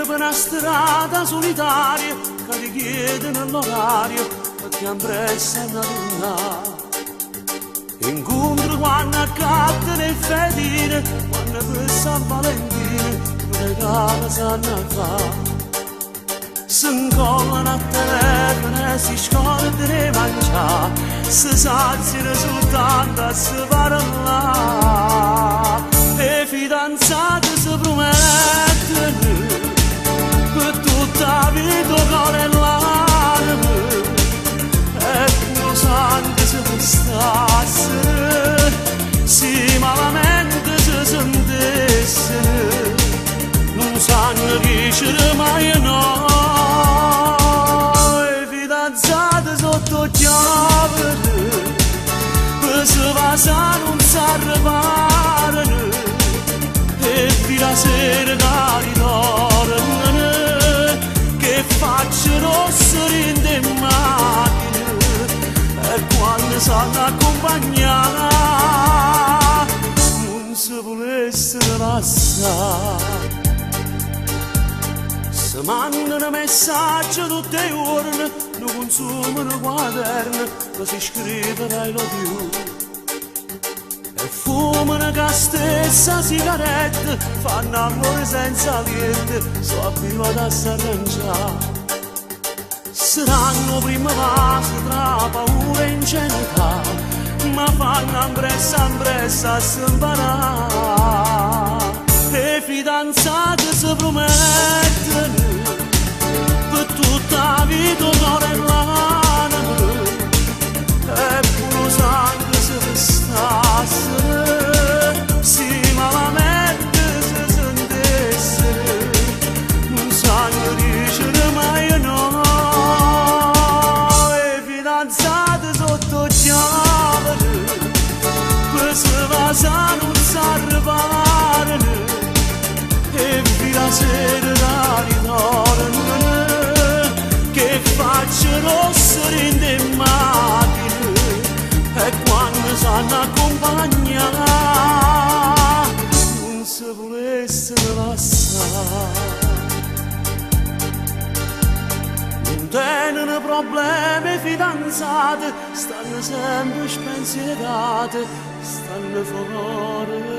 per una strada solitaria che ti chiedono l'orario perché impressano a tornare. Incontro quando accade nel fedire, quando per San Valentino un regalo sanno fare. Si incollano a telefono e si scordano di mangiare, si saziano soltanto a si parlare. E fidanzate si promettono per tutta la vita cuore e l'anima, e pure sangue si prestasse, si malamente si sentisse, non sanno dicere mai no. E fidanzate sotto chiave, per se va non si arreparano, e fino sera che ritornano, che facciano sorride in macchina, e quando sanno accompagnare non si volessero lasciare. Si mandano messaggi tutte le ore, non consumano quaderni, che si scrive I love you. E fumano la stessa sigaretta, fanno amore senza niente, so abituati a s'arrangiare. Saranno prima vasi tra paura e ingenuità, ma fanno impressa a s'imparare. E fidanzate si promettono per tutta la vita cuore e l'anima, e pure sangue si prestasse, si malamente si sentisse, non sanno dicere mai no. E fidanzate sotto chiave, per se va non si arreparano, e fino a sera che ritornano, che facciano sorride in macchina, e quando sanno accompagnare non si volessero lasciare. Non tenono problemi fidanzate, stanno sempre spensierate, stanno fuori